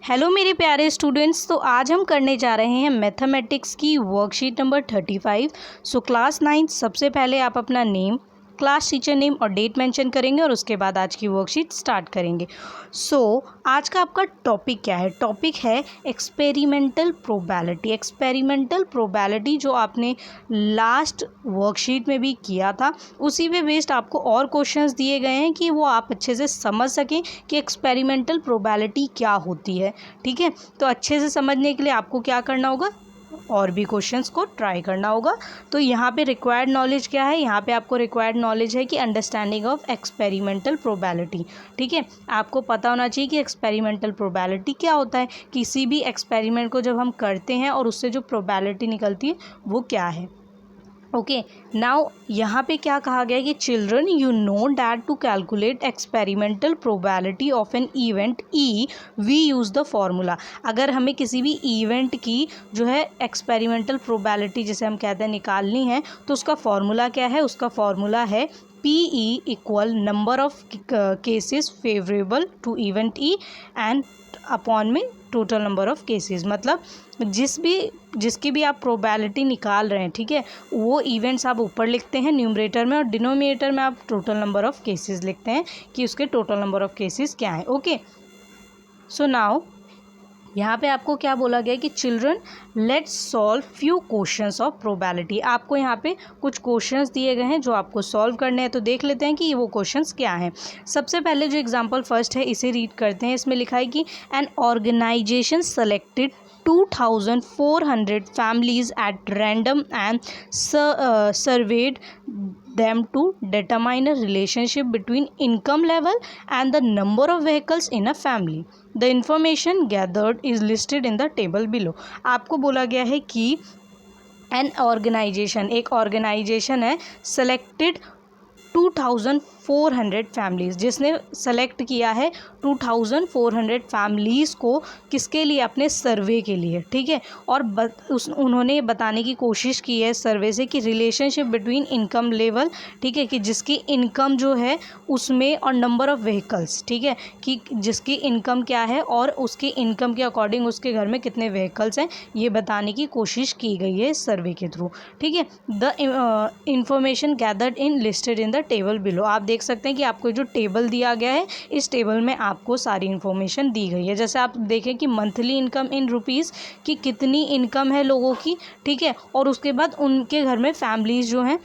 Hello मेरे प्यारे students. तो आज हम करने जा रहे हैं मैथमेटिक्स की वर्कशीट नंबर 35। सो क्लास 9 सबसे पहले आप अपना नेम, क्लास टीचर नेम और डेट मेंशन करेंगे और उसके बाद आज की वर्कशीट स्टार्ट करेंगे। आज का आपका टॉपिक क्या है? टॉपिक है एक्सपेरिमेंटल प्रोबेबिलिटी। एक्सपेरिमेंटल प्रोबेबिलिटी जो आपने लास्ट वर्कशीट में भी किया था, उसी पे बेस्ड आपको और क्वेश्चंस दिए गए हैं कि वो आप अच्छे से समझ सकें कि एक्सपेरिमेंटल प्रोबेबिलिटी क्या होती है। ठीक है, तो अच्छे से समझने के लिए आपको क्या करना होगा, और भी क्वेश्चंस को ट्राई करना होगा। तो यहाँ पे रिक्वायर्ड नॉलेज क्या है? यहाँ पे आपको रिक्वायर्ड नॉलेज है कि अंडरस्टैंडिंग ऑफ एक्सपेरिमेंटल प्रोबेबिलिटी। ठीक है, आपको पता होना चाहिए कि एक्सपेरिमेंटल प्रोबेबिलिटी क्या होता है। किसी भी एक्सपेरिमेंट को जब हम करते हैं और उससे जो प्रोबेबिलिटी निकलती है वो क्या है। ओके, नाउ यहाँ पे क्या कहा गया है कि children you know that to calculate experimental probability of an event E we use the formula. अगर हमें किसी भी इवेंट की जो है एक्सपेरिमेंटल प्रोबेबिलिटी जिसे हम कहते हैं निकालनी है, तो उसका फार्मूला क्या है? उसका फार्मूला है PE equal number of cases favourable to event E and upon में टोटल नंबर ऑफ केसेस। मतलब जिसकी भी आप प्रोबेबिलिटी निकाल रहे हैं, ठीक है, वो इवेंट्स आप ऊपर लिखते हैं न्यूमरेटर में और डिनोमिनेटर में आप टोटल नंबर ऑफ केसेस लिखते हैं कि उसके टोटल नंबर ऑफ केसेस क्या है। ओके, सो नाउ यहाँ पे आपको क्या बोला गया है कि children let's solve few questions of probability. आपको यहाँ पे कुछ क्वेश्चंस दिए गए हैं जो आपको सॉल्व करने हैं, तो देख लेते हैं कि ये वो क्वेश्चंस क्या हैं। सबसे पहले जो एग्जांपल फर्स्ट है इसे रीड करते हैं। इसमें लिखा है कि an organisation selected 2400 families at random and surveyed them to determine a relationship between income level and the number of vehicles in a family. The information gathered is listed in the table below. आपको बोला गया है कि an organisation, एक organisation है, selected 2400 families, जिसने select किया है 2400 फैमिलीज़ को किसके लिए? अपने सर्वे के लिए। ठीक है, और उन्होंने बताने की कोशिश की है सर्वे से कि रिलेशनशिप बिटवीन इनकम लेवल, ठीक है, कि जिसकी इनकम जो है उसमें और नंबर ऑफ़ व्हीकल्स, ठीक है, कि जिसकी इनकम क्या है और उसकी इनकम के अकॉर्डिंग उसके घर में कितने व्हीकल्स हैं, ये बताने की कोशिश की गई है सर्वे के थ्रू। ठीक है, the information gathered in listed in the table below. आप देख सकते हैं कि आपको जो टेबल दिया गया है, इस टेबल में आपको सारी इन्फॉर्मेशन दी गई है। जैसे आप देखें कि मंथली इनकम इन रुपीज़ की कितनी इनकम है लोगों की, ठीक है, और उसके बाद उनके घर में फैमिलीज़ जो हैं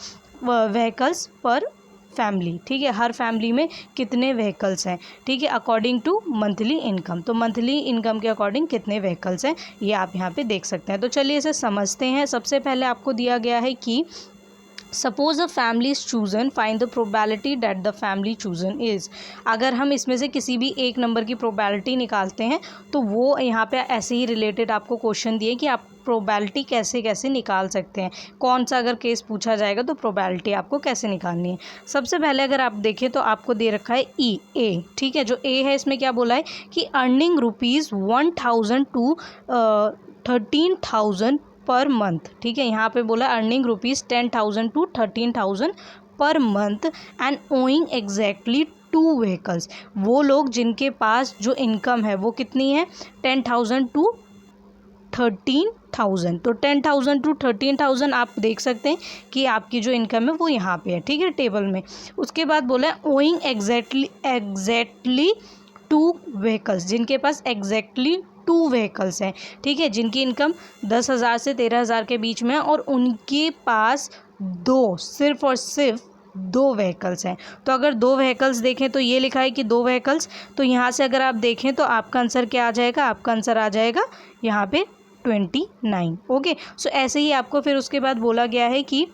व्हीकल्स पर फैमिली, ठीक है, हर फैमिली में कितने व्हीकल्स हैं, ठीक है, अकॉर्डिंग टू मंथली इनकम। तो मंथली इनकम के अकॉर्डिंग कितने व्हीकल्स हैं ये आप यहाँ पे देख सकते हैं। तो चलिए इसे समझते हैं। सबसे पहले आपको दिया गया है कि suppose a family is chosen, find the probability that the family chosen is. अगर हम इसमें से किसी भी एक नंबर की प्रोबेबिलिटी निकालते हैं तो वो यहाँ पे ऐसे ही रिलेटेड आपको क्वेश्चन दिए कि आप प्रोबेबिलिटी कैसे कैसे निकाल सकते हैं। कौन सा अगर केस पूछा जाएगा तो प्रोबेबिलिटी आपको कैसे निकालनी है। सबसे पहले अगर आप देखें तो आपको दे रखा है ए, ठीक है, जो ए है इसमें क्या बोला है कि अर्निंग ₹1000 टू 13,000 पर मंथ। ठीक है, यहाँ पे बोला earning ₹10,000 to 13,000 per month and owning exactly 2 vehicles. वो लोग जिनके पास जो इनकम है वो कितनी है? 10,000 टू 13,000। तो 10,000 टू 13,000 आप देख सकते हैं कि आपकी जो इनकम है वो यहाँ पे है, ठीक है, टेबल में। उसके बाद बोला है ओइंग एग्जैक्टली 2 व्हीकल्स, जिनके पास एग्जैक्टली 2 व्हीकल्स हैं, ठीक है, जिनकी इनकम 10,000 से 13,000 के बीच में है और उनके पास सिर्फ और सिर्फ 2 व्हीकल्स हैं। तो अगर 2 व्हीकल्स देखें तो ये लिखा है कि 2 व्हीकल्स, तो यहाँ से अगर आप देखें तो आपका आंसर क्या आ जाएगा? आपका आंसर आ जाएगा यहाँ पे 29। ओके, सो ऐसे ही आपको फिर उसके बाद बोला गया है कि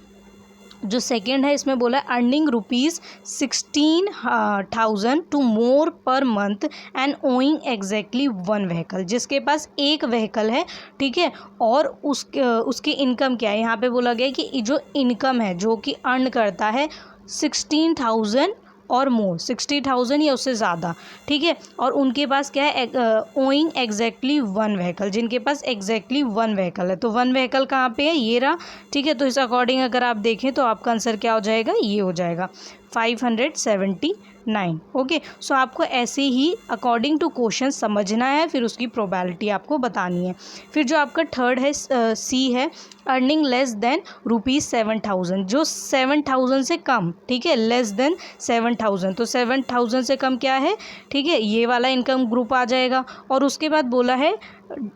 जो सेकेंड है इसमें बोला earning ₹16,000 to more per month and owning exactly 1 vehicle, जिसके पास एक व्हीकल है, ठीक है, और उसकी इनकम क्या है? यहाँ पे बोला गया है कि जो इनकम है जो कि अर्न करता है 16,000 और मोर, 60,000 या उससे ज़्यादा, ठीक है, और उनके पास क्या है? ओइंग एग्जैक्टली 1 व्हीकल, जिनके पास एग्जैक्टली 1 व्हीकल है। तो 1 व्हीकल कहाँ पे है? ये रहा, ठीक है, तो इस अकॉर्डिंग अगर आप देखें तो आपका आंसर क्या हो जाएगा? ये हो जाएगा। 579। ओके, सो आपको ऐसे ही अकॉर्डिंग टू क्वेश्चन समझना है, फिर उसकी प्रोबेबिलिटी आपको बतानी है। फिर जो आपका थर्ड है सी है, अर्निंग लेस देन ₹7,000, जो 7,000 से कम, ठीक है, लेस देन 7,000, तो 7,000 से कम क्या है, ठीक है, ये वाला इनकम ग्रुप आ जाएगा। और उसके बाद बोला है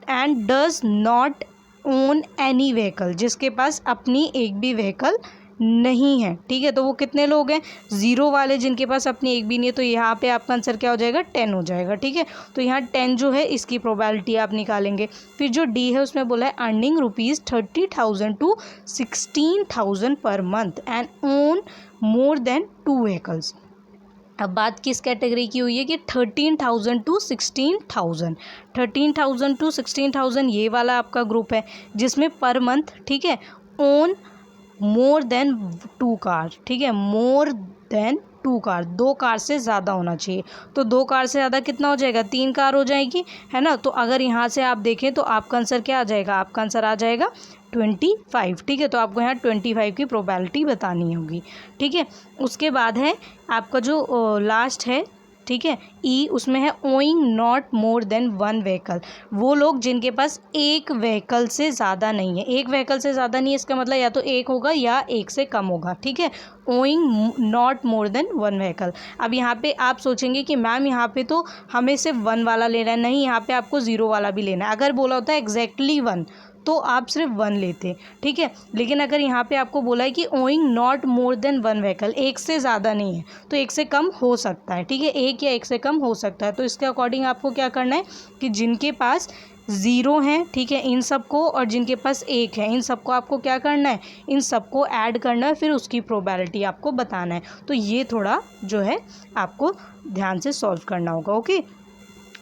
and does not own any vehicle, जिसके पास अपनी एक भी व्हीकल नहीं है, ठीक है, तो वो कितने लोग हैं, ज़ीरो वाले जिनके पास अपनी एक भी नहीं है, तो यहाँ पे आपका आंसर क्या हो जाएगा, 10 हो जाएगा, ठीक है। तो यहाँ 10 जो है इसकी प्रोबेबिलिटी आप निकालेंगे। फिर जो डी है उसमें बोला है अर्निंग ₹30,000 to 16,000 पर month and own more than 2 vehicles. अब बात किस कैटेगरी की हुई है कि 13,000 to 16,000, 13,000 to 16,000 ये वाला आपका ग्रुप है, जिसमें पर मंथ, ठीक है, ओन मोर देन 2 कार, ठीक है, मोर देन 2 कार, 2 कार से ज़्यादा होना चाहिए। तो 2 कार से ज़्यादा कितना हो जाएगा, 3 कार हो जाएगी, है ना। तो अगर यहाँ से आप देखें तो आपका आंसर क्या आ जाएगा, आपका आंसर आ जाएगा 25, ठीक है। तो आपको यहाँ 25 की प्रोबेबिलिटी बतानी होगी, ठीक है। उसके बाद है आपका जो लास्ट है, ठीक है, ई, उसमें है owing not more than 1 vehicle, वो लोग जिनके पास एक व्हीकल से ज़्यादा नहीं है। एक व्हीकल से ज़्यादा नहीं है, इसका मतलब या तो एक होगा या एक से कम होगा, ठीक है, owing not more than 1 vehicle. अब यहाँ पे आप सोचेंगे कि मैम यहाँ पे तो हमें सिर्फ 1 वाला लेना है, नहीं, यहाँ पे आपको 0 वाला भी लेना है। अगर बोला होता है एग्जैक्टली 1 तो आप सिर्फ 1 लेते, ठीक है, लेकिन अगर यहाँ पे आपको बोला है कि owing not more than 1 vehicle, एक से ज़्यादा नहीं है, तो एक से कम हो सकता है, ठीक है, एक या एक से कम हो सकता है। तो इसके अकॉर्डिंग आपको क्या करना है कि जिनके पास 0 हैं, ठीक है, इन सबको, और जिनके पास 1 है, इन सबको आपको क्या करना है, इन सबको ऐड करना है, फिर उसकी प्रोबेबिलिटी आपको बताना है। तो ये थोड़ा जो है आपको ध्यान से सॉल्व करना होगा। ओके,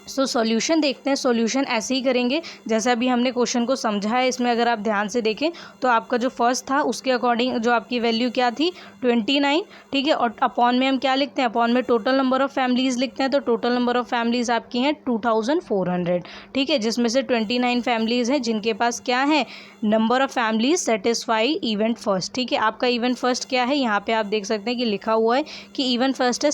सो सॉल्यूशन देखते हैं। सॉल्यूशन ऐसे ही करेंगे जैसे अभी हमने क्वेश्चन को समझा है। इसमें अगर आप ध्यान से देखें तो आपका जो फर्स्ट था उसके अकॉर्डिंग जो आपकी वैल्यू क्या थी, 29, ठीक है, और अपॉन में हम क्या लिखते हैं, अपॉन में टोटल नंबर ऑफ़ फैमिलीज़ लिखते हैं। तो टोटल नंबर ऑफ़ फैमिलीज़ आपकी हैं 2400, ठीक है, जिसमें से 29 फैमिलीज़ हैं जिनके पास क्या है, number of families satisfy event first, ठीक है। आपका इवेंट फर्स्ट क्या है, यहाँ पे आप देख सकते हैं कि लिखा हुआ है कि इवेंट फर्स्ट है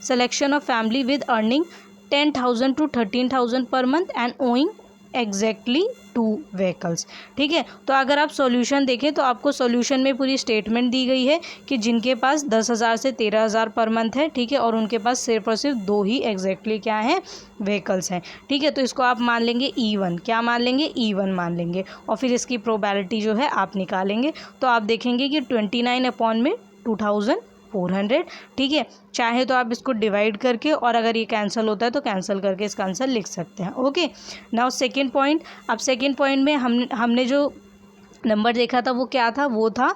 selection of family with earning 10,000 to 13,000 per month and owning exactly 2 vehicles, ठीक है। तो अगर आप सॉल्यूशन देखें तो आपको सॉल्यूशन में पूरी स्टेटमेंट दी गई है कि जिनके पास 10,000 से 13,000 पर मंथ है, ठीक है, और उनके पास सिर्फ और सिर्फ 2 ही एग्जैक्टली क्या है, व्हीकल्स हैं, ठीक है। तो इसको आप मान लेंगे E1, क्या मान लेंगे, E1 मान लेंगे, और फिर इसकी प्रोबेबिलिटी जो है आप निकालेंगे। तो आप देखेंगे कि 29 अपॉन में 2400, ठीक है, चाहे तो आप इसको डिवाइड करके, और अगर ये कैंसिल होता है तो कैंसिल करके इसका आंसर लिख सकते हैं। Okay, now second point. अब सेकंड पॉइंट में हमने जो नंबर देखा था वो क्या था, वो था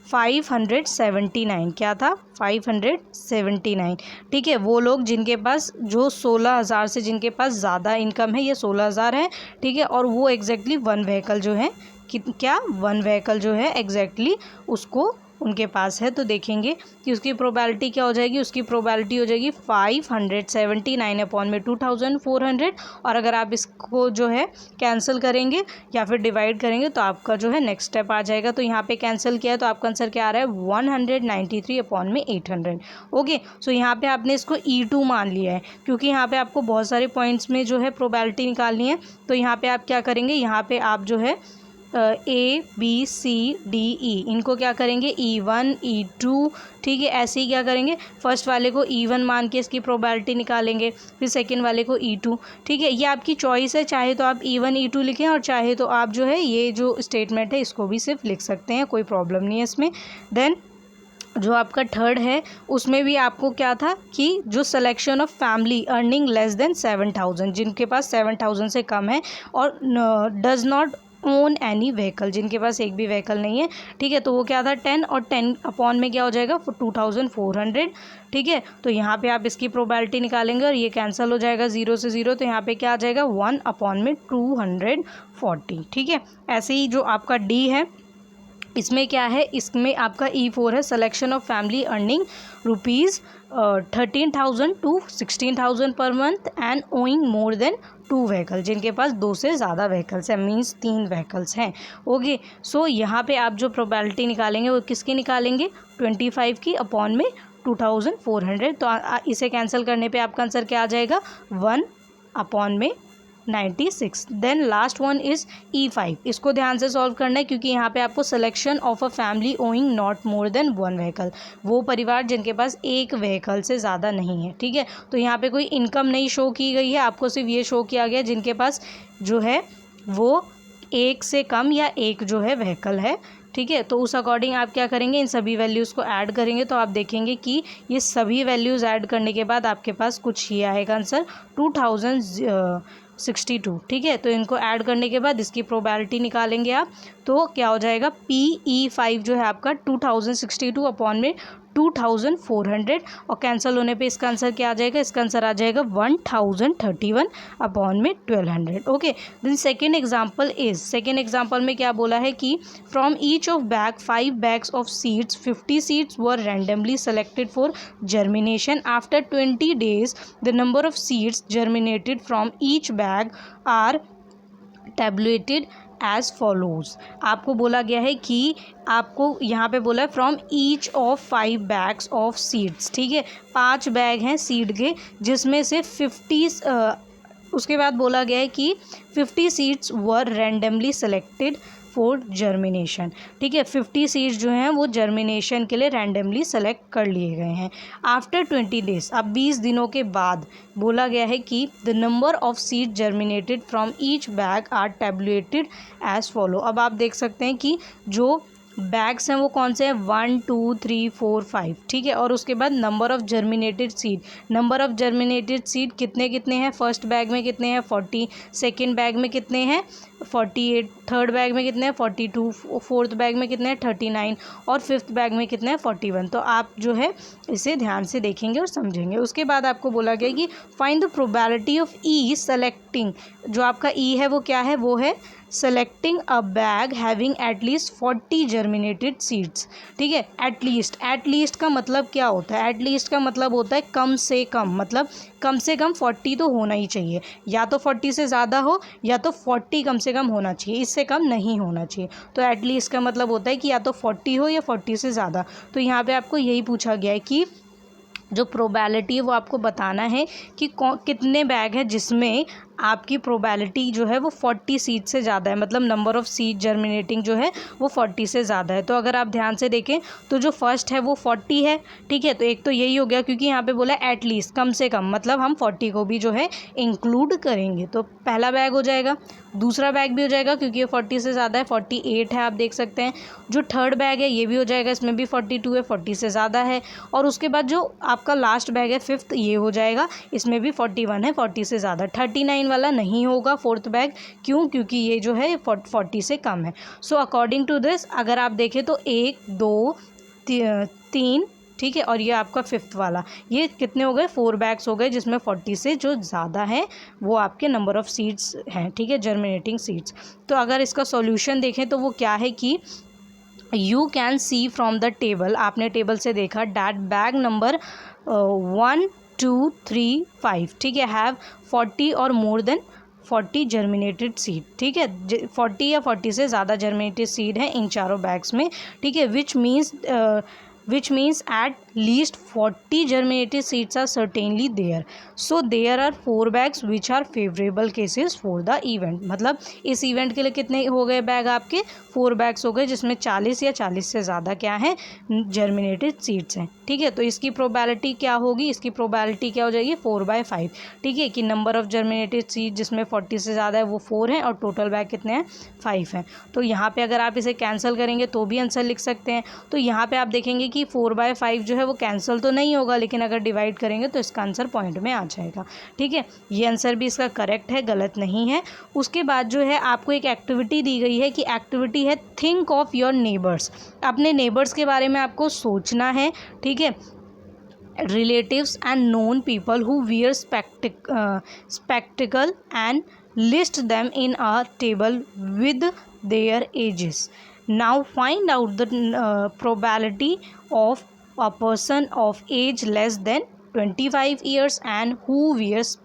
579, क्या था, 579, ठीक है। वो लोग जिनके पास जो 16,000 से जिनके पास ज़्यादा इनकम है, ये 16,000 है, ठीक है, और वो एग्जैक्टली 1 व्हीकल जो है, क्या 1 व्हीकल जो है एग्जैक्टली उसको उनके पास है। तो देखेंगे कि उसकी प्रोबेबिलिटी क्या हो जाएगी, उसकी प्रोबेबिलिटी हो जाएगी 579 अपॉन में 2400, और अगर आप इसको जो है कैंसिल करेंगे या फिर डिवाइड करेंगे तो आपका जो है नेक्स्ट स्टेप आ जाएगा। तो यहाँ पे कैंसिल किया है तो आपका आंसर क्या आ रहा है, 193 अपॉन में 800। ओके, सो यहाँ पे आपने इसको E2 मान लिया है क्योंकि यहाँ पे आपको बहुत सारे पॉइंट्स में जो है प्रोबेबिलिटी निकालनी है। तो यहाँ पे आप क्या करेंगे, यहाँ पे आप जो है ABCDE इनको क्या करेंगे, E1 E2, ठीक है, ऐसे ही क्या करेंगे, फर्स्ट वाले को E1 मान के इसकी प्रोबेबिलिटी निकालेंगे, फिर सेकंड वाले को E2, ठीक है। ये आपकी चॉइस है, चाहे तो आप E1 E2 लिखें और चाहे तो आप जो है ये जो स्टेटमेंट है इसको भी सिर्फ लिख सकते हैं, कोई प्रॉब्लम नहीं है इसमें। देन जो आपका थर्ड है उसमें भी आपको क्या था कि जो selection of family earning less than 7,000, जिनके पास 7,000 से कम है, और does not own any vehicle, जिनके पास एक भी व्हीकल नहीं है, ठीक है, तो वो क्या था 10, और 10 अपॉन में क्या हो जाएगा 2400, ठीक है। तो यहाँ पे आप इसकी प्रोबेबिलिटी निकालेंगे और ये कैंसिल हो जाएगा 0 से 0, तो यहाँ पे क्या आ जाएगा 1 अपॉन में 240, ठीक है। ऐसे ही जो आपका डी है इसमें क्या है, इसमें आपका E4 है, selection of family earning ₹13,000 to 16,000 पर month and owing more than 2 vehicle, जिनके पास 2 से ज़्यादा व्हीकल्स हैं, मीन्स 3 व्हीकल्स हैं। ओके, सो यहाँ पे आप जो प्रोबेबिलिटी निकालेंगे वो किसकी निकालेंगे, 25 की अपॉन में 2400। तो इसे कैंसिल करने पे आपका आंसर क्या आ जाएगा, 1 अपॉन में 96। Then last one is E5। इसको ध्यान से सॉल्व करना है क्योंकि यहाँ पे आपको selection of a family owing not more than 1 vehicle, वो परिवार जिनके पास एक व्हीकल से ज़्यादा नहीं है। ठीक है, तो यहाँ पे कोई इनकम नहीं शो की गई है, आपको सिर्फ ये शो किया गया जिनके पास जो है वो एक से कम या एक जो है व्हीकल है। ठीक है, तो उस अकॉर्डिंग आप क्या करेंगे, इन सभी वैल्यूज़ को ऐड करेंगे तो आप देखेंगे कि ये सभी वैल्यूज़ ऐड करने के बाद आपके पास कुछ ही आएगा आंसर 2062। ठीक है, तो इनको ऐड करने के बाद इसकी प्रोबेबिलिटी निकालेंगे आप, तो क्या हो जाएगा, PE5 जो है आपका 2062 अपॉन में 2400, और कैंसिल होने पे इसका आंसर क्या आ जाएगा, इसका आंसर आ जाएगा 1031 अपॉन में 1200। ओके, देन सेकेंड एग्जाम्पल में क्या बोला है कि from each of bag 5 bags of seeds 50 seeds were randomly selected for germination. After 20 days the number of seeds germinated from each bag are tabulated as follows. आपको बोला गया है कि आपको यहाँ पे बोला है from each of 5 bags of seeds. ठीक है, 5 बैग हैं सीड के जिसमें से 50 उसके बाद बोला गया है कि 50 seeds were randomly selected for germination. ठीक है, 50 सीड्स जो हैं वो जर्मिनेशन के लिए रैंडमली सेलेक्ट कर लिए गए हैं। आफ्टर 20 days, अब 20 दिनों के बाद बोला गया है कि the number of seed germinated from each bag are tabulated as follow. अब आप देख सकते हैं कि जो बैग्स हैं वो कौन से हैं, 1 2 3 4 5। ठीक है, और उसके बाद नंबर ऑफ जर्मिनेटेड सीड कितने कितने हैं, फर्स्ट बैग में कितने हैं 40, सेकेंड बैग में कितने हैं 48, थर्ड बैग में कितने हैं 42, फोर्थ बैग में कितने हैं 39 और फिफ्थ बैग में कितने हैं 41। तो आप जो है इसे ध्यान से देखेंगे और समझेंगे। उसके बाद आपको बोला गया कि find the probability of E selecting, जो आपका ई है वो क्या है, वो है selecting a bag having at least 40 germinated seeds. ठीक है, एटलीस्ट का मतलब क्या होता है, एटलीस्ट का मतलब होता है कम से कम, मतलब कम से कम 40 तो होना ही चाहिए, या तो 40 से ज़्यादा हो या तो 40 कम से कम होना चाहिए, इससे कम नहीं होना चाहिए। तो एटलीस्ट का मतलब होता है कि या तो 40 हो या 40 से ज़्यादा। तो यहाँ पे आपको यही पूछा गया है कि जो प्रोबेबिलिटी है वो आपको बताना है कि कितने बैग है जिसमें आपकी प्रोबेबिलिटी जो है वो 40 सीड से ज़्यादा है, मतलब नंबर ऑफ़ सीड जर्मिनेटिंग जो है वो 40 से ज़्यादा है। तो अगर आप ध्यान से देखें तो जो फर्स्ट है वो 40 है। ठीक है, तो एक तो यही हो गया क्योंकि यहाँ पे बोला एटलीस्ट, कम से कम, मतलब हम 40 को भी जो है इंक्लूड करेंगे। तो पहला बैग हो जाएगा, दूसरा बैग भी हो जाएगा क्योंकि ये 40 से ज़्यादा है, 48 है, आप देख सकते हैं। जो थर्ड बैग है ये भी हो जाएगा, इसमें भी 42 है, 40 से ज़्यादा है। और उसके बाद जो आपका लास्ट बैग है फिफ्थ, ये हो जाएगा, इसमें भी 41 है, 40 से ज़्यादा। 39 वाला नहीं होगा फोर्थ बैग, क्यों, क्योंकि ये जो है 40 से कम है। सो अकॉर्डिंग टू दिस अगर आप देखें तो 1 2 3, ठीक है, और ये आपका फिफ्थ वाला, ये कितने हो गए, 4 बैग्स हो गए जिसमें 40 से जो ज़्यादा है वो आपके नंबर ऑफ़ सीड्स हैं। ठीक है, जर्मिनेटिंग सीड्स। तो अगर इसका सॉल्यूशन देखें तो वो क्या है कि you can see from the table, आपने टेबल से देखा डैट बैग नंबर 1 2 3 5, ठीक है, हैव 40 और मोर देन 40 जर्मिनेटेड सीड। ठीक है, 40 या 40 से ज़्यादा जर्मिनेटेड सीड है इन चारों बैग्स में। ठीक है, which means at least 40 germinated seeds are certainly there. So there are 4 bags which are favorable cases for the event. मतलब इस इवेंट के लिए कितने हो गए बैग आपके, 4 बैग्स हो गए जिसमें 40 या 40 से ज़्यादा क्या है, जर्मिनेटेड सीड्स हैं। ठीक है, तो इसकी प्रोबेबिलिटी क्या होगी, इसकी प्रोबेबिलिटी क्या हो जाएगी 4/5। ठीक है, कि नंबर ऑफ़ जर्मिनेटेड सीड जिसमें 40 से ज़्यादा है वो 4 है और टोटल बैग कितने हैं 5 हैं। तो यहाँ पे अगर आप इसे कैंसिल करेंगे तो भी आंसर लिख सकते हैं। तो यहाँ पे आप देखेंगे कि 4/5 जो है वो कैंसिल तो नहीं होगा, लेकिन अगर डिवाइड करेंगे तो इसका आंसर पॉइंट में आ जाएगा। ठीक है, ये आंसर भी इसका करेक्ट है, गलत नहीं है। उसके बाद जो है आपको एक एक्टिविटी दी गई है कि एक्टिविटी है थिंक ऑफ योर नेबर्स। अपने नेबर्स के बारे में आपको सोचना है। ठीक है, relatives and known people who wear spectacle and list them in a table with their ages। Now find out the probability of a person of age less than 25 years and who wears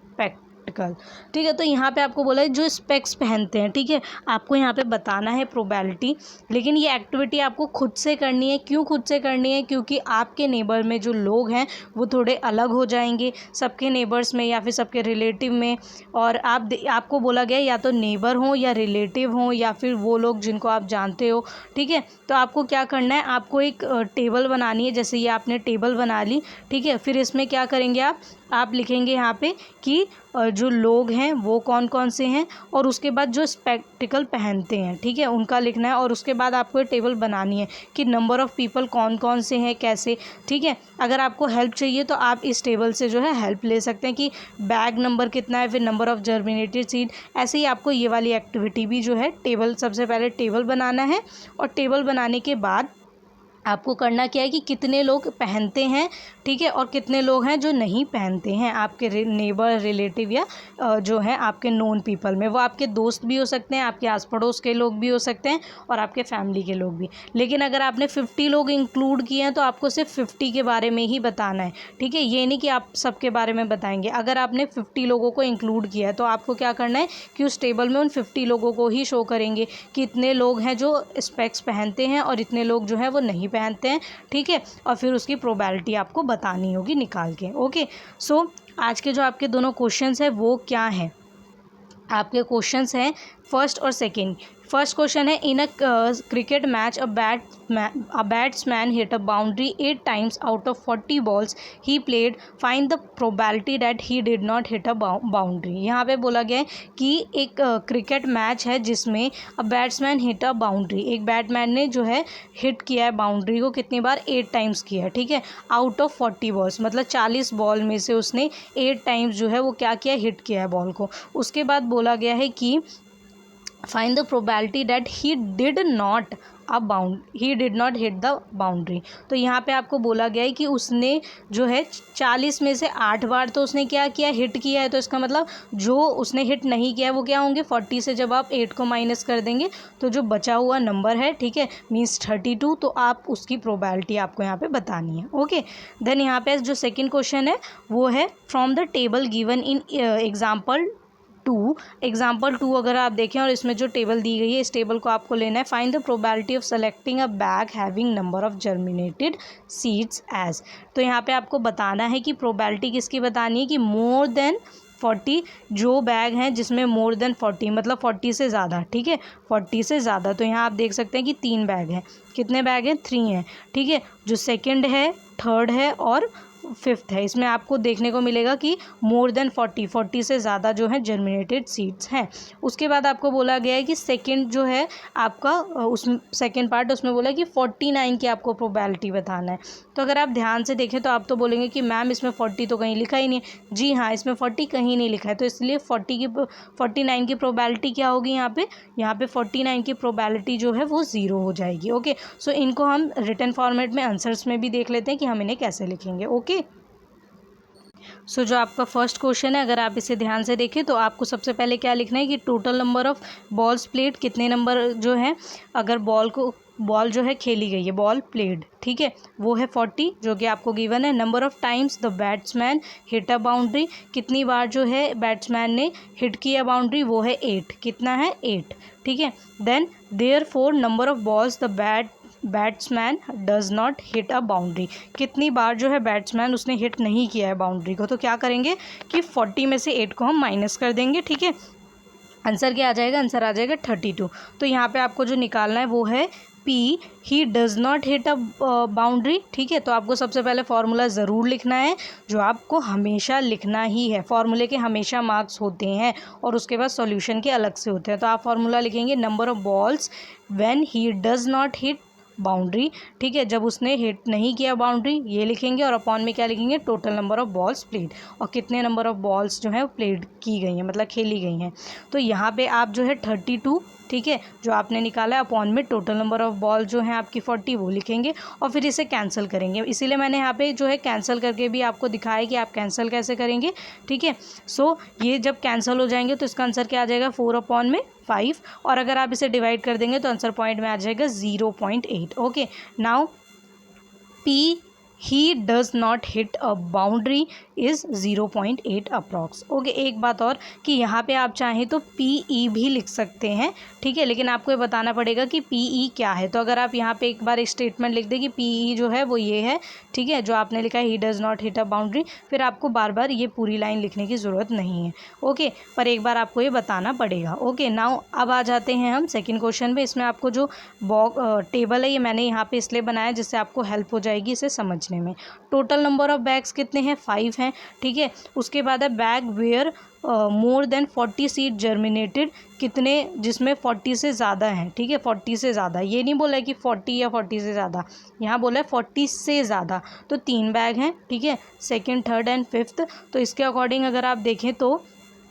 spectacle. ठीक है, तो यहाँ पे आपको बोला है जो specs पहनते हैं, ठीक है, आपको यहाँ पे बताना है प्रोबेबिलिटी। लेकिन ये एक्टिविटी आपको खुद से करनी है। क्यों खुद से करनी है? क्योंकि आपके नेबर में जो लोग हैं वो थोड़े अलग हो जाएंगे सबके नेबर्स में या फिर सबके रिलेटिव में। और आपको बोला गया या तो नेबर हो या रिलेटिव हो या फिर वो लोग जिनको आप जानते हो। ठीक है, तो आपको क्या करना है, आपको एक टेबल बनानी है। जैसे ये आपने टेबल बना ली, ठीक है, फिर इसमें क्या करेंगे आप लिखेंगे यहाँ पे कि जो लोग हैं वो कौन कौन से हैं, और उसके बाद जो स्पेक्टिकल पहनते हैं, ठीक है, उनका लिखना है। और उसके बाद आपको ये टेबल बनानी है कि नंबर ऑफ़ पीपल कौन कौन से हैं, कैसे। ठीक है, अगर आपको हेल्प चाहिए तो आप इस टेबल से जो है हेल्प ले सकते हैं कि बैग नंबर कितना है, फिर नंबर ऑफ़ जर्मिनेटेड सीड। ऐसे ही आपको ये वाली एक्टिविटी भी जो है टेबल, सबसे पहले टेबल बनाना है, और टेबल बनाने के बाद आपको करना क्या है कि कितने लोग पहनते हैं, ठीक है, और कितने लोग हैं जो नहीं पहनते हैं आपके नेबर, रिलेटिव या जो है आपके नोन पीपल में। वो आपके दोस्त भी हो सकते हैं, आपके आस पड़ोस के लोग भी हो सकते हैं, और आपके फैमिली के लोग भी। लेकिन अगर आपने 50 लोग इंक्लूड किए हैं तो आपको सिर्फ 50 के बारे में ही बताना है। ठीक है, ये नहीं कि आप सबके बारे में बताएंगे। अगर आपने 50 लोगों को इंक्लूड किया है तो आपको क्या करना है कि उस टेबल में उन 50 लोगों को ही शो करेंगे कि इतने लोग हैं जो स्पेक्स पहनते हैं और इतने लोग जो हैं वो नहीं पहनते हैं। ठीक है, और फिर उसकी प्रोबेबिलिटी आपको बतानी होगी निकाल के। ओके, सो आज के जो आपके दोनों क्वेश्चंस हैं वो क्या हैं? आपके क्वेश्चंस हैं फर्स्ट और सेकंड। फर्स्ट क्वेश्चन है, in a cricket match a batsman hit a boundary 8 times out of 40 balls he played, find the probability that he did not hit a boundary. यहाँ पे बोला गया है कि एक क्रिकेट मैच है जिसमें अ बैट्समैन हिट अ बाउंड्री, एक बैट्समैन ने जो है हिट किया है बाउंड्री को कितनी बार, 8 टाइम्स किया है। ठीक है, आउट ऑफ 40 बॉल्स, मतलब 40 बॉल में से उसने 8 टाइम्स जो है वो क्या किया, हिट किया है बॉल को। उसके बाद बोला गया है कि find the probability that he did not hit the boundary. तो यहाँ पे आपको बोला गया है कि उसने जो है 40 में से 8 बार तो उसने क्या किया, हिट किया है। तो इसका मतलब जो उसने हिट नहीं किया है वो क्या होंगे, 40 से जब आप 8 को माइनस कर देंगे तो जो बचा हुआ नंबर है, ठीक है, मीन्स 32, तो आप उसकी प्रोबेबिलिटी आपको यहाँ पे बतानी है। ओके, देन यहाँ पे जो सेकेंड क्वेश्चन है वो है, from the table given in example 2 अगर आप देखें और इसमें जो टेबल दी गई है इस टेबल को आपको लेना है। Find the probability of selecting a bag having number of germinated seeds as. तो यहाँ पे आपको बताना है कि प्रोबेबिलिटी किसकी बतानी है कि मोर देन 40, जो बैग हैं जिसमें मोर देन 40 मतलब 40 से ज़्यादा। ठीक है, 40 से ज़्यादा। तो यहाँ आप देख सकते हैं कि 3 बैग हैं। कितने बैग हैं, 3 हैं। ठीक है, जो सेकंड है, थर्ड है और फिफ्थ है, इसमें आपको देखने को मिलेगा कि मोर देन 40 से ज़्यादा जो है जर्मिनेटेड सीड्स हैं। उसके बाद आपको बोला गया है कि सेकंड जो है आपका उस सेकंड पार्ट, उसमें बोला कि 49 की आपको प्रोबेबिलिटी बताना है। तो अगर आप ध्यान से देखें तो आप तो बोलेंगे कि मैम इसमें 40 तो कहीं लिखा ही नहीं है। जी हाँ, इसमें 40 कहीं नहीं लिखा है, तो इसलिए 49 की प्रोबेबिलिटी क्या होगी यहाँ पे 49 की प्रोबेबिलिटी जो है वो 0 हो जाएगी। ओके, सो इनको हम रिटन फॉर्मेट में आंसर्स में भी देख लेते हैं कि हम इन्हें कैसे लिखेंगे। ओके, सो जो आपका फर्स्ट क्वेश्चन है अगर आप इसे ध्यान से देखें तो आपको सबसे पहले क्या लिखना है कि total number of balls played, कितने नंबर जो है, अगर बॉल जो है खेली गई है, बॉल प्लेड, ठीक है, वो है 40 जो कि आपको गिवन है। Number of times the batsman hit a boundary, कितनी बार जो है बैट्समैन ने हिट किया बाउंड्री, वो है 8, कितना है 8। ठीक है, then therefore number of balls the batsman does not hit a boundary, कितनी बार जो है बैट्समैन उसने हिट नहीं किया है बाउंड्री को। तो क्या करेंगे कि 40 में से 8 को हम माइनस कर देंगे। ठीक है, आंसर क्या आ जाएगा, आंसर आ जाएगा 32। तो यहाँ पे आपको जो निकालना है वो है P, he does not hit a boundary. ठीक है, तो आपको सबसे पहले फार्मूला ज़रूर लिखना है, जो आपको हमेशा लिखना ही है। फार्मूले के हमेशा मार्क्स होते हैं और उसके बाद सॉल्यूशन के अलग से होते हैं। तो आप फार्मूला लिखेंगे number of balls when he does not hit boundary. ठीक है, जब उसने हिट नहीं किया बाउंड्री, ये लिखेंगे, और अपॉन में क्या लिखेंगे, total number of balls played, और कितने नंबर ऑफ़ बॉल्स जो है प्लेड की गई हैं, मतलब खेली गई हैं। तो यहाँ पे आप जो है 32, ठीक है, जो आपने निकाला है, अपॉन में टोटल नंबर ऑफ़ बॉल जो है आपकी 40 वो लिखेंगे, और फिर इसे कैंसिल करेंगे। इसीलिए मैंने यहाँ पे जो है कैंसिल करके भी आपको दिखाया कि आप कैंसिल कैसे करेंगे। ठीक है, सो ये जब कैंसिल हो जाएंगे तो इसका आंसर क्या आ जाएगा, 4 अपॉन में 5 और अगर आप इसे डिवाइड कर देंगे तो आंसर पॉइंट में आ जाएगा 0.8। Okay, now P he does not hit a boundary is 0.8 approx. Okay, एक बात और कि यहाँ पे आप चाहें तो PE भी लिख सकते हैं, ठीक है, लेकिन आपको ये बताना पड़ेगा कि PE क्या है। तो अगर आप यहाँ पे एक बार एक स्टेटमेंट लिख दें कि PE जो है वो ये है, ठीक है, जो आपने लिखा है he does not hit a boundary, फिर आपको बार बार ये पूरी लाइन लिखने की ज़रूरत नहीं है। ओके, पर एक बार आपको ये बताना पड़ेगा। ओके, नाउ अब आ जाते हैं हम सेकेंड क्वेश्चन पे। इसमें आपको जो टेबल है ये मैंने यहाँ पे इसलिए बनाया जिससे आपको हेल्प हो जाएगी इसे समझने में। टोटल नंबर ऑफ बैग्स कितने हैं? 5 हैं, ठीक है। उसके बाद है bag where more than 40 seed germinated, कितने जिसमें 40 से ज़्यादा हैं, ठीक है, 40 से ज़्यादा, ये नहीं बोला है कि 40 या 40 से ज़्यादा, यहाँ बोला है 40 से ज़्यादा। तो 3 बैग हैं, ठीक है, सेकंड, थर्ड एंड फिफ्थ। तो इसके अकॉर्डिंग अगर आप देखें तो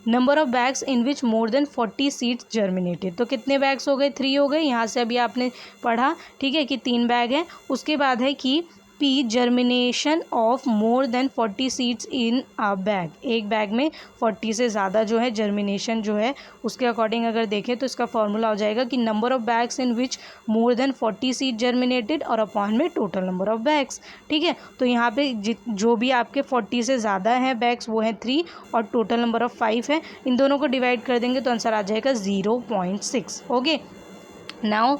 number of bags in which more than 40 seeds germinated, तो कितने बैग्स हो गए? 3 हो गए। यहाँ से अभी आपने पढ़ा, ठीक है, कि 3 बैग हैं। उसके बाद है कि P germination of more than 40 seeds in a bag, एक बैग में 40 से ज़्यादा जो है जर्मिनेशन जो है उसके अकॉर्डिंग अगर देखें तो इसका फॉर्मूला हो जाएगा कि number of bags in which more than 40 seed germinated और अपॉन में टोटल नंबर ऑफ बैग्स, ठीक है। तो यहाँ पे जो भी आपके 40 से ज़्यादा हैं बैग्स वो हैं 3 और टोटल नंबर ऑफ 5 है, इन दोनों को डिवाइड कर देंगे तो आंसर आ जाएगा 0.6। ओके, नाउ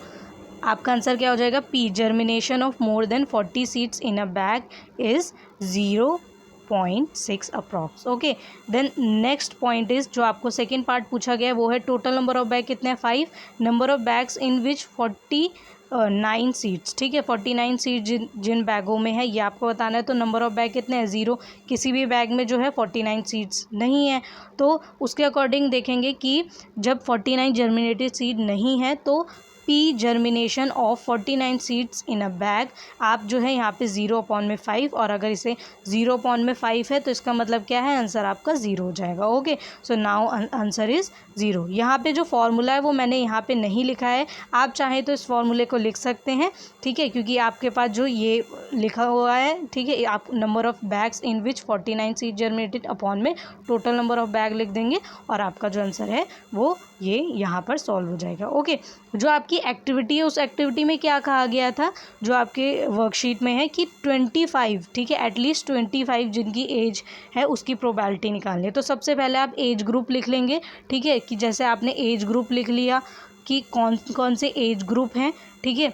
आपका आंसर क्या हो जाएगा? P germination of more than 40 seeds in a bag is 0.6 approx. Okay, then next point is जो आपको सेकेंड पार्ट पूछा गया है वो है टोटल नंबर ऑफ बैग कितने हैं? 5। Number of bags in which 49 seeds, ठीक है, 49 सीड जिन बैगों में है ये आपको बताना है। तो नंबर ऑफ बैग कितने हैं? 0, किसी भी बैग में जो है 49 सीड्स नहीं है। तो उसके अकॉर्डिंग देखेंगे कि जब 49 जर्मिनेटेड सीड नहीं है तो P germination of 49 seeds in a bag, आप जो है यहाँ पे 0/5 और अगर इसे 0/5 है तो इसका मतलब क्या है? आंसर आपका 0 हो जाएगा। Okay, so now answer is 0। यहाँ पे जो फॉर्मूला है वो मैंने यहाँ पे नहीं लिखा है, आप चाहें तो इस फॉर्मूले को लिख सकते हैं, ठीक है, क्योंकि आपके पास जो ये लिखा हुआ है, ठीक है, आप number of bags in which 49 seed germinated upon में टोटल नंबर ऑफ बैग लिख देंगे और आपका जो आंसर है वो ये यहाँ पर सॉल्व हो जाएगा। ओके, जो आपकी एक्टिविटी है उस एक्टिविटी में क्या कहा गया था, जो आपके वर्कशीट में है कि 25, ठीक है, एटलीस्ट 25 जिनकी एज है उसकी प्रोबेबिलिटी निकालनी है। तो सबसे पहले आप एज ग्रुप लिख लेंगे, ठीक है, कि जैसे आपने एज ग्रुप लिख लिया कि कौन कौन से एज ग्रुप हैं, ठीक है।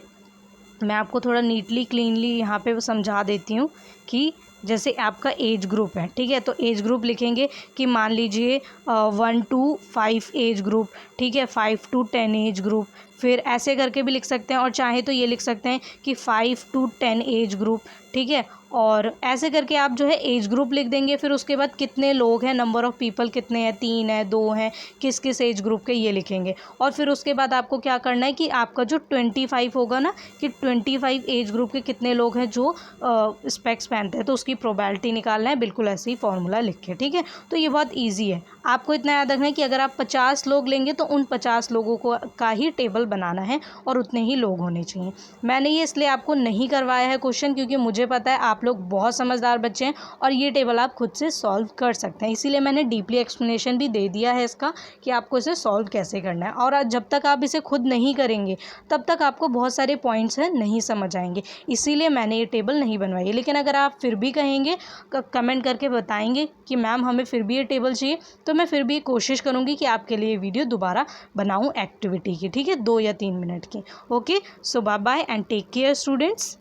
मैं आपको थोड़ा नीटली क्लीनली यहाँ पे समझा देती हूँ कि जैसे आपका एज ग्रुप है, ठीक है, तो एज ग्रुप लिखेंगे कि मान लीजिए 1 to 5 एज ग्रुप, ठीक है, 5 to 10 एज ग्रुप, फिर ऐसे करके भी लिख सकते हैं और चाहे तो ये लिख सकते हैं कि 5 to 10 एज ग्रुप, ठीक है, और ऐसे करके आप जो है एज ग्रुप लिख देंगे। फिर उसके बाद कितने लोग हैं, नंबर ऑफ़ पीपल कितने हैं, 3 है, 2 हैं, किस किस एज ग्रुप के, ये लिखेंगे। और फिर उसके बाद आपको क्या करना है कि आपका जो 25 होगा ना, कि 25 एज ग्रुप के कितने लोग हैं जो स्पेक्स पहनते हैं, तो उसकी प्रोबेबिलिटी निकालना है, बिल्कुल ऐसे ही फॉर्मूला लिख के, ठीक है। तो ये बहुत ईजी है, आपको इतना याद रखना है कि अगर आप 50 लोग लेंगे तो उन 50 लोगों को का ही टेबल बनाना है और उतने ही लोग होने चाहिए। मैंने ये इसलिए आपको नहीं करवाया है क्वेश्चन क्योंकि मुझे पता है आप लोग बहुत समझदार बच्चे हैं और ये टेबल आप खुद से सॉल्व कर सकते हैं, इसीलिए मैंने डीपली एक्सप्लेनेशन भी दे दिया है इसका कि आपको इसे सॉल्व कैसे करना है। और जब तक आप इसे खुद नहीं करेंगे तब तक आपको बहुत सारे पॉइंट्स हैं नहीं समझ आएंगे, इसीलिए मैंने ये टेबल नहीं बनवाई है। लेकिन अगर आप फिर भी कहेंगे, कमेंट करके बताएंगे कि मैम हमें फिर भी ये टेबल चाहिए, तो मैं फिर भी कोशिश करूँगी कि आपके लिए वीडियो दोबारा बनाऊँ एक्टिविटी की, ठीक है, 2 या 3 मिनट की। Okay, so bye bye and take care students.